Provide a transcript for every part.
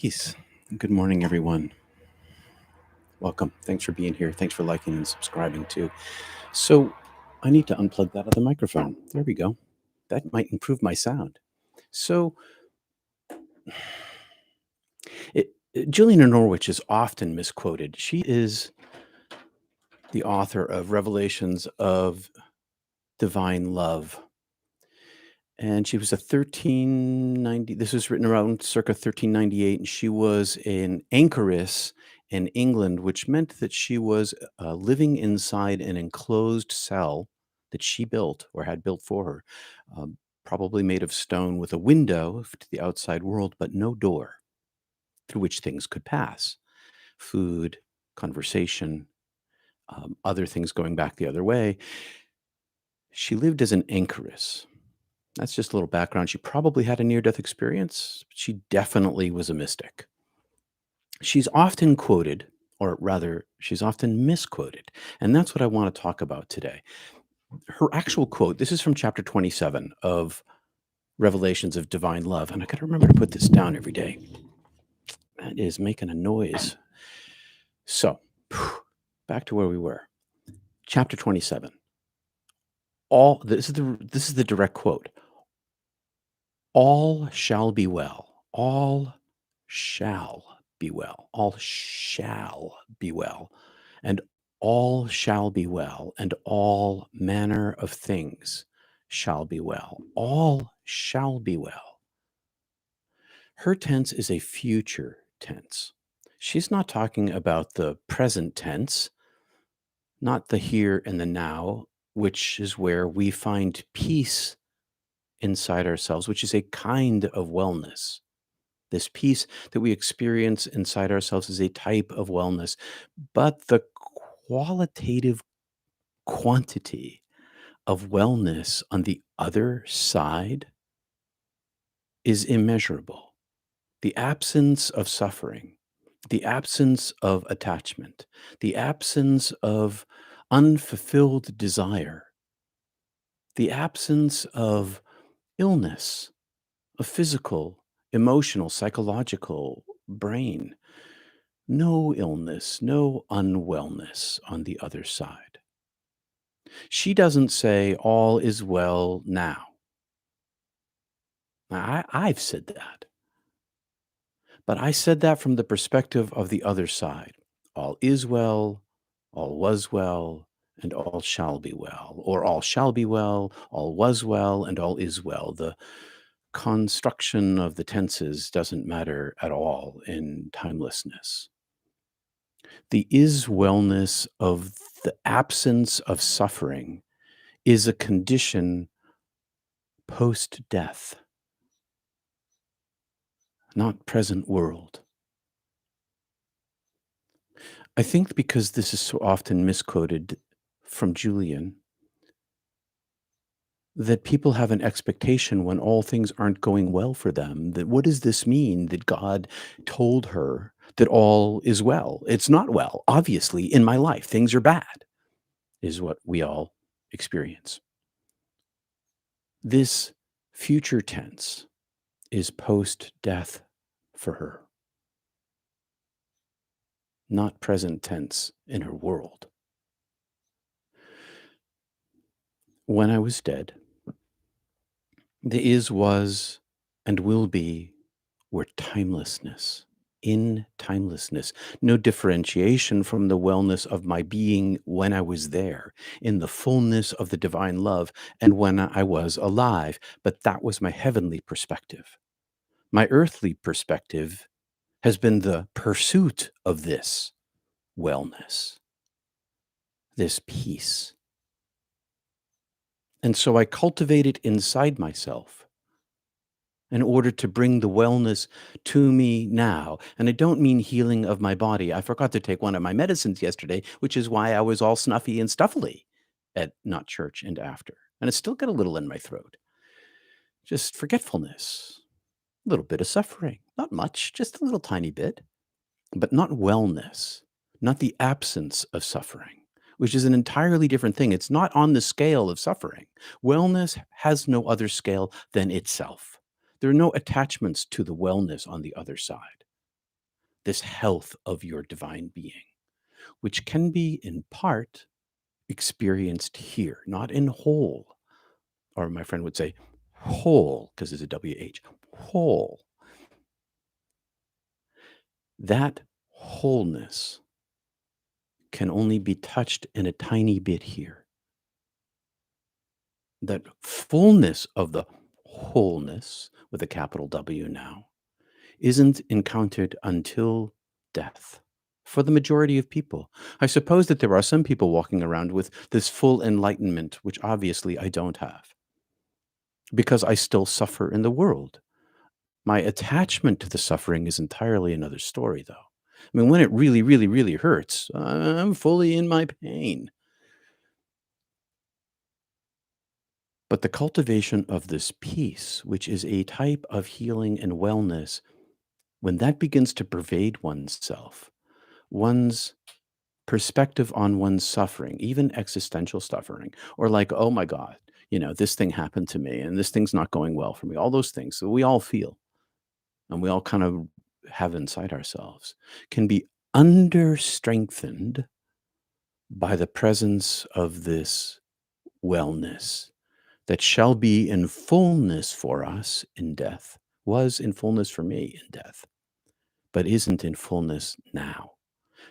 Peace. Good morning, everyone. Welcome. Thanks for being here. Thanks for liking and subscribing too. So, I need to unplug that other microphone. There we go. That might improve my sound. So, Julian of Norwich is often misquoted. She is the author of Revelations of Divine Love. And she was a 1390, this was written around circa 1398, and she was an anchoress in England, which meant that she was living inside an enclosed cell that she built or had built for her, probably made of stone with a window to the outside world, but no door through which things could pass. Food, conversation, other things going back the other way. She lived as an anchoress. That's just a little background. She probably had a near-death experience. She definitely was a mystic. She's often quoted, or rather, she's often misquoted. And that's what I want to talk about today. Her actual quote, this is from chapter 27 of Revelations of Divine Love. And I got to remember to put this down every day. That is making a noise. So, back to where we were. Chapter 27. This is the direct quote. All shall be well. All shall be well. All shall be well. And all shall be well. And all manner of things shall be well. All shall be well. Her tense is a future tense. She's not talking about the present tense, not the here and the now, which is where we find peace inside ourselves, which is a kind of wellness. This peace that we experience inside ourselves is a type of wellness, but the qualitative quantity of wellness on the other side is immeasurable. The absence of suffering, the absence of attachment, the absence of unfulfilled desire, the absence of illness, of physical, emotional, psychological, brain. No illness, no unwellness on the other side. She doesn't say all is well now. I've said that. But I said that from the perspective of the other side. All is well, all was well, and all shall be well. Or all shall be well, all was well, and all is well. The construction of the tenses doesn't matter at all in timelessness. The is wellness of the absence of suffering is a condition post death, not present world. I think because this is so often misquoted from Julian, that people have an expectation when all things aren't going well for them. That what does this mean that God told her that all is well? It's not well. Obviously, in my life, things are bad, is what we all experience. This future tense is post death for her, not present tense in her world. When I was dead, the is, was, and will be were timelessness, in timelessness, no differentiation from the wellness of my being when I was there, in the fullness of the divine love, and when I was alive. But that was my heavenly perspective. My earthly perspective has been the pursuit of this wellness, this peace. And so I cultivate it inside myself in order to bring the wellness to me now. And I don't mean healing of my body. I forgot to take one of my medicines yesterday, which is why I was all snuffy and stuffily at not church and after. And it's still got a little in my throat. Just forgetfulness, a little bit of suffering, not much, just a little tiny bit, but not wellness, not the absence of suffering, which is an entirely different thing. It's not on the scale of suffering. Wellness has no other scale than itself. There are no attachments to the wellness on the other side. this health of your divine being, which can be in part experienced here, not in whole, or my friend would say whole, because it's a WH, whole. That wholeness can only be touched in a tiny bit here. That fullness of the wholeness, with a capital W now, isn't encountered until death for the majority of people. I suppose that there are some people walking around with this full enlightenment, which obviously I don't have, because I still suffer in the world. My attachment to the suffering is entirely another story, though. I mean, when it really, really, really hurts, I'm fully in my pain. But the cultivation of this peace, which is a type of healing and wellness, when that begins to pervade oneself, one's perspective on one's suffering, even existential suffering, or like, oh my God, this thing happened to me and this thing's not going well for me, all those things that we all feel and we all kind of have inside ourselves, can be under strengthened by the presence of this wellness that shall be in fullness for us in death, was in fullness for me in death, but isn't in fullness now.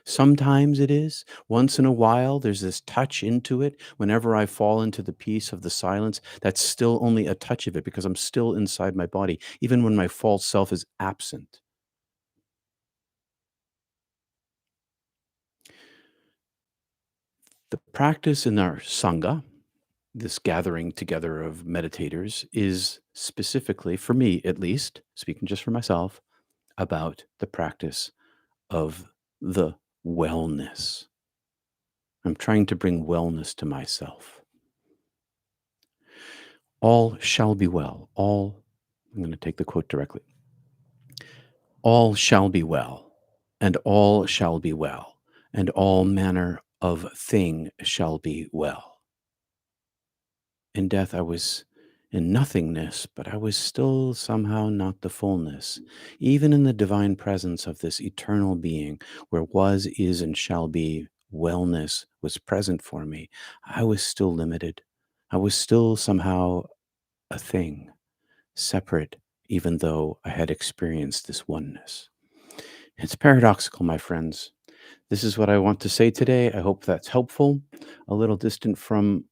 Sometimes it is. Once in a while, there's this touch into it. Whenever I fall into the peace of the silence, that's still only a touch of it because I'm still inside my body, even when my false self is absent. The practice in our Sangha, this gathering together of meditators, is specifically, for me at least, speaking just for myself, about the practice of the wellness. I'm trying to bring wellness to myself. All shall be well. I'm going to take the quote directly. All shall be well, and all shall be well, and all manner of thing shall be well. In death, I was in nothingness, but I was still somehow not the fullness. Even in the divine presence of this eternal being, where was, is, and shall be wellness was present for me, I was still limited. I was still somehow a thing, separate, even though I had experienced this oneness. It's paradoxical, my friends. This is what I want to say today. I hope that's helpful. A little distant from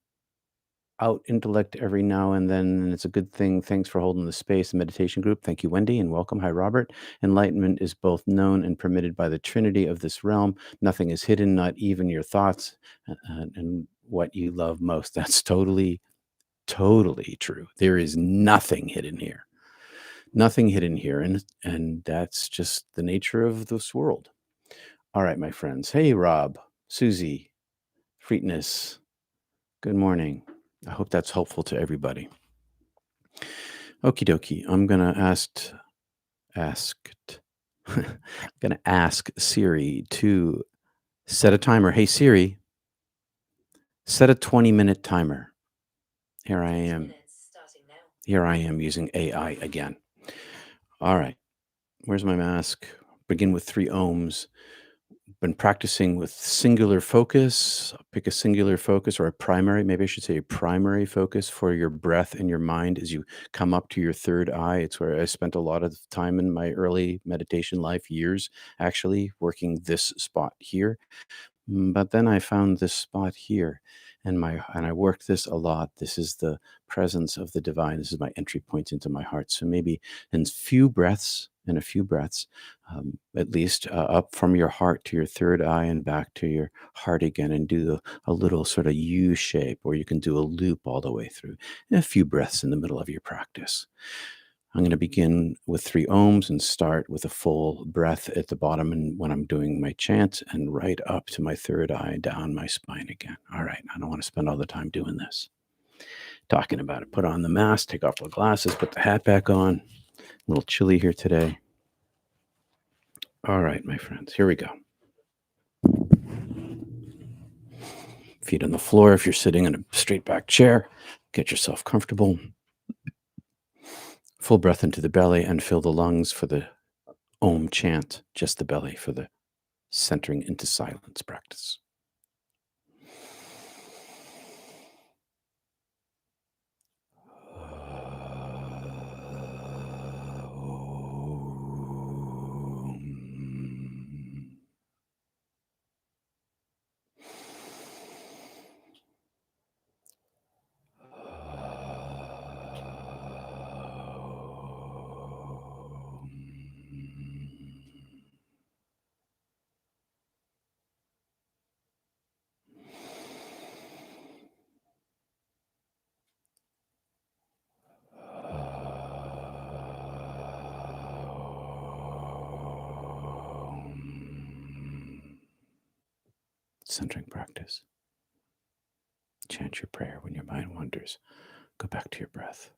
out intellect every now and then, and it's a good thing. Thanks for holding the space and meditation group. Thank you, Wendy, and welcome. Hi, Robert. Enlightenment is both known and permitted by the Trinity of this realm. Nothing is hidden, not even your thoughts and what you love most. That's totally, totally true. There is nothing hidden here. Nothing hidden here, and that's just the nature of this world. All right, my friends. Hey, Rob, Susie, Freetness. Good morning. I hope that's helpful to everybody. Okie dokie. I'm gonna ask Siri to set a timer. Hey Siri, set a 20-minute timer. Here I am. Here I am using AI again. All right. Where's my mask? Begin with 3 ohms. Been practicing with singular focus. Pick a singular focus, or a primary, maybe I should say a primary focus for your breath and your mind as you come up to your third eye. It's where I spent a lot of time in my early meditation life, years actually, working this spot here. But then I found this spot here, and I worked this a lot. This is the presence of the divine. This is my entry point into my heart. So maybe in a few breaths, at least up from your heart to your third eye and back to your heart again, and do a little sort of U shape, or you can do a loop all the way through. And a few breaths in the middle of your practice. I'm going to begin with 3 ohms and start with a full breath at the bottom, and when I'm doing my chant, and right up to my third eye, down my spine again. All right, I don't want to spend all the time doing this. Talking about it. Put on the mask, take off the glasses, put the hat back on. A little chilly here today. All right, my friends, here we go. Feet on the floor. If you're sitting in a straight back chair, get yourself comfortable. Full breath into the belly and fill the lungs for the Om chant, just the belly for the centering into silence practice. Centering practice. Chant your prayer when your mind wanders. Go back to your breath.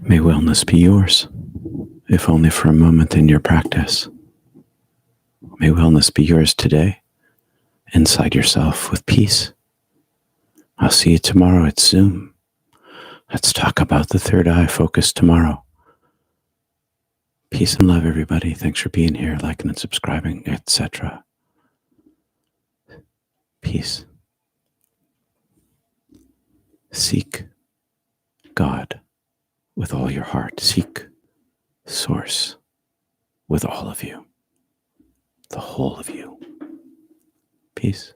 May wellness be yours, if only for a moment in your practice. May wellness be yours today, inside yourself with peace. I'll see you tomorrow at Zoom. Let's talk about the third eye focus tomorrow. Peace and love, everybody. Thanks for being here, liking and subscribing, etc. Peace. Seek God with all your heart. Seek Source with all of you, the whole of you. Peace.